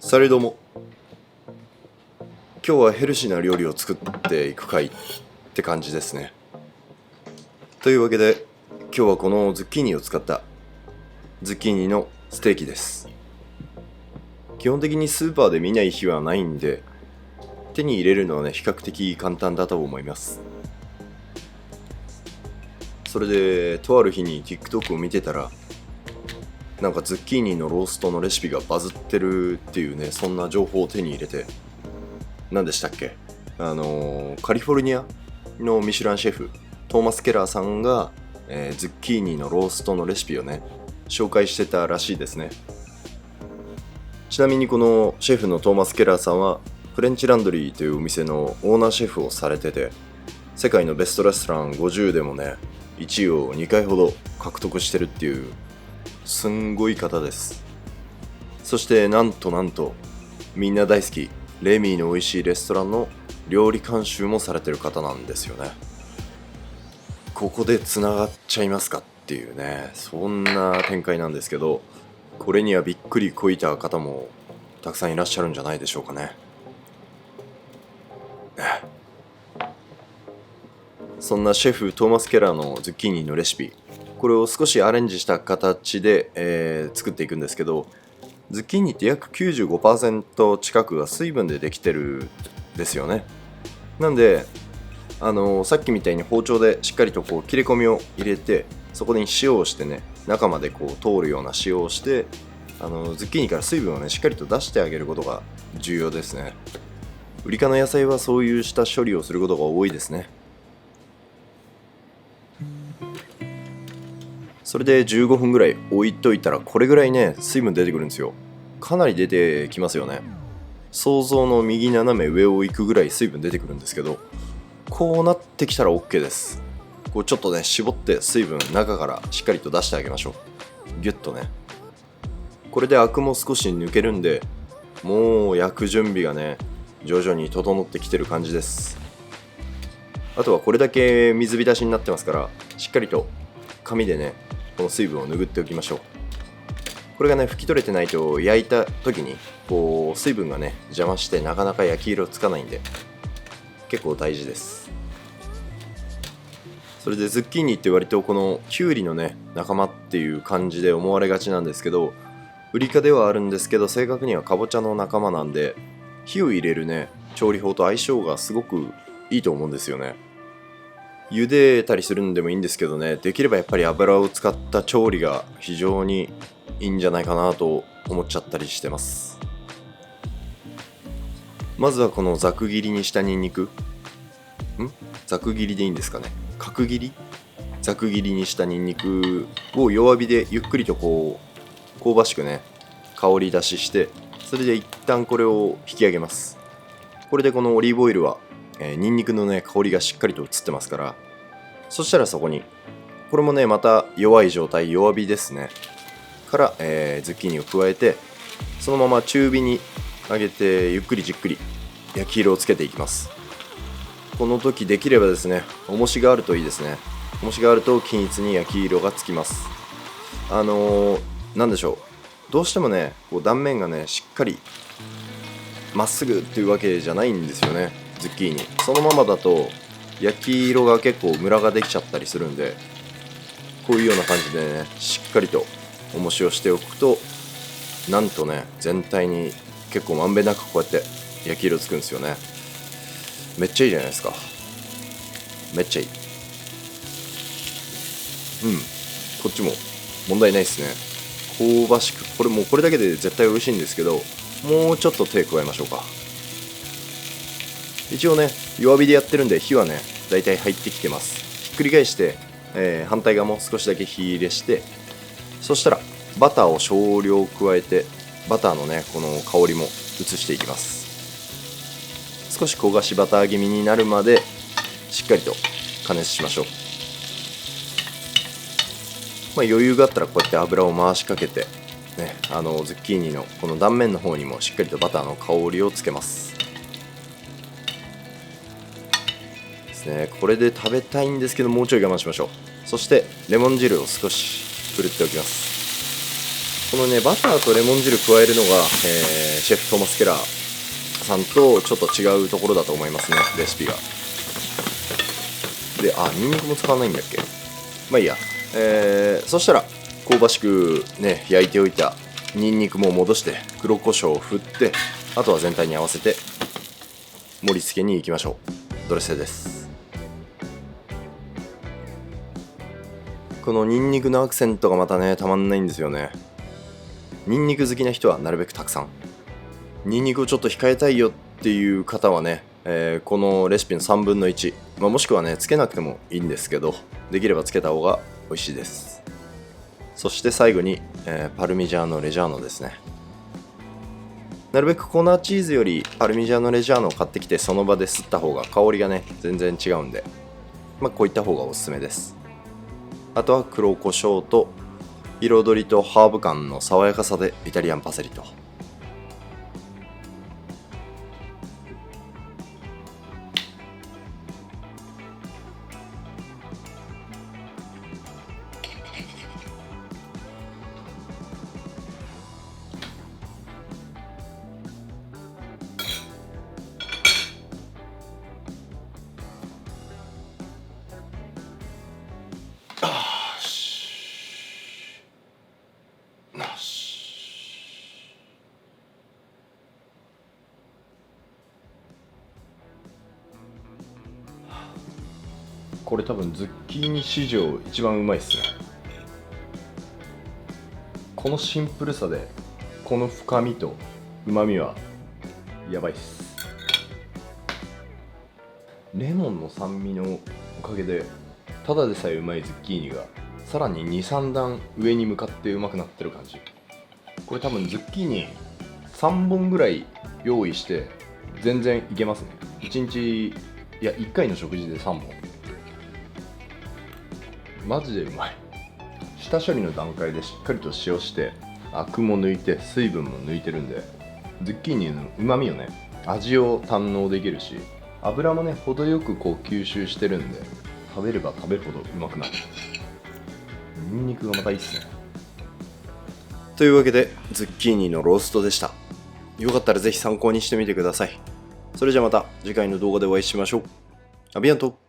されども、今日はヘルシーな料理を作っていくかいって感じですね。というわけで、今日はこのズッキーニを使ったズッキーニのステーキです。基本的にスーパーで見ない日はないんで、手に入れるのはね、比較的簡単だと思います。それで、とある日に TikTok を見てたら、なんかズッキーニのローストのレシピがバズってるっていうね、そんな情報を手に入れて、何でしたっけ、カリフォルニアのミシュランシェフトーマス・ケラーさんが、ズッキーニのローストのレシピをね紹介してたらしいですね。ちなみにこのシェフのトーマス・ケラーさんはフレンチランドリーというお店のオーナーシェフをされてて、世界のベストレストラン50でもね1位を2回ほど獲得してるっていうすんごい方です。そしてなんとみんな大好きレミーの美味しいレストランの料理監修もされてる方なんですよね。ここでつながっちゃいますかっていうね、そんな展開なんですけど、これにはびっくりこいた方もたくさんいらっしゃるんじゃないでしょうかね。そんなシェフトーマス・ケラーのズッキーニのレシピ、これを少しアレンジした形で、作っていくんですけど、ズッキーニって約 95% 近くが水分でできてるんですよね。なんでさっきみたいに包丁でしっかりとこう切れ込みを入れて、そこに塩をしてね、中までこう通るような塩をして、ズッキーニから水分をねしっかりと出してあげることが重要ですね。ウリ科の野菜はそういう下処理をすることが多いですね。それで15分ぐらい置いといたら、これぐらいね水分出てくるんですよ。かなり出てきますよね。想像の右斜め上を行くぐらい水分出てくるんですけど、こうなってきたら OK です。こうちょっとね絞って水分中からしっかりと出してあげましょう。ギュッとね。これでアクも少し抜けるんで、もう焼く準備がね徐々に整ってきてる感じです。あとはこれだけ水浸しになってますから、しっかりと紙でねこの水分を拭っておきましょう。これがね拭き取れてないと焼いた時にこう水分がね邪魔してなかなか焼き色つかないんで、結構大事です。それでズッキーニって割とこのキュウリのね仲間っていう感じで思われがちなんですけど、ウリ科ではあるんですけど、正確にはカボチャの仲間なんで、火を入れるね調理法と相性がすごくいいと思うんですよね。茹でたりするんでもいいんですけどね、できればやっぱり油を使った調理が非常にいいんじゃないかなと思っちゃったりしてます。まずはこのざく切りにしたニンニク、ざく切りでいいんですかね、角切り、ざく切りにしたニンニクを弱火でゆっくりとこう香ばしくね香り出しして、それで一旦これを引き上げます。これでこのオリーブオイルは、ニンニクのね香りがしっかりと移ってますから、そしたらそこにこれもねまた弱い状態、弱火ですねから、ズッキーニを加えて、そのまま中火に上げてゆっくりじっくり焼き色をつけていきます。この時できればですね、重しがあるといいですね。重しがあると均一に焼き色がつきます。なんでしょう、どうしてもねこう断面がねしっかりまっすぐっていうわけじゃないんですよね、ズッキーニ。そのままだと焼き色が結構ムラができちゃったりするんで、こういうような感じでねしっかりと重しをしておくと、なんとね全体に結構まんべんなくこうやって焼き色つくんですよね。めっちゃいいじゃないですか。めっちゃいい。こっちも問題ないですね。香ばしく、これもうこれだけで絶対美味しいんですけど、もうちょっと手加えましょうか。一応ね弱火でやってるんで火はねだいたい入ってきてます。ひっくり返して、反対側も少しだけ火入れして、そしたらバターを少量加えて、バターのねこの香りも移していきます。少し焦がしバター気味になるまでしっかりと加熱しましょう。余裕があったらこうやって油を回しかけてね、ズッキーニのこの断面の方にもしっかりとバターの香りをつけますですね。これで食べたいんですけど、もうちょい我慢しましょう。そしてレモン汁を少し振るっておきます。このねバターとレモン汁加えるのが、シェフトーマス・ケラーさんとちょっと違うところだと思いますね、レシピが。で、ニンニクも使わないんだっけ。まあいいや。そしたら香ばしくね焼いておいたニンニクも戻して黒胡椒を振って、あとは全体に合わせて盛り付けに行きましょう。ドレッセです。このニンニクのアクセントがまたねたまんないんですよね。ニンニク好きな人はなるべくたくさん、ニンニクをちょっと控えたいよっていう方はね、このレシピの3分の1、もしくはねつけなくてもいいんですけど、できればつけた方が美味しいです。そして最後に、パルミジャーノ・レジャーノですね。なるべく粉チーズよりパルミジャーノ・レジャーノを買ってきてその場ですった方が香りがね全然違うんで、こういった方がおすすめです。あとは黒胡椒と彩りとハーブ感の爽やかさでイタリアンパセリと。これ多分ズッキーニ史上一番うまいっすね。このシンプルさでこの深みとうまみはやばいっす。レモンの酸味のおかげでただでさえうまいズッキーニがさらに 2,3 段上に向かってうまくなってる感じ。これ多分ズッキーニ3本ぐらい用意して全然いけますね。1日、いや1回の食事で3本。マジでうまい。下処理の段階でしっかりと塩してアクも抜いて水分も抜いてるんで、ズッキーニのうまみをね味を堪能できるし、油もね程よくこう吸収してるんで、食べれば食べるほどうまくなる。ニンニクがまたいいっすね。というわけでズッキーニのローストでした。よかったらぜひ参考にしてみてください。それじゃまた次回の動画でお会いしましょう。アビアント。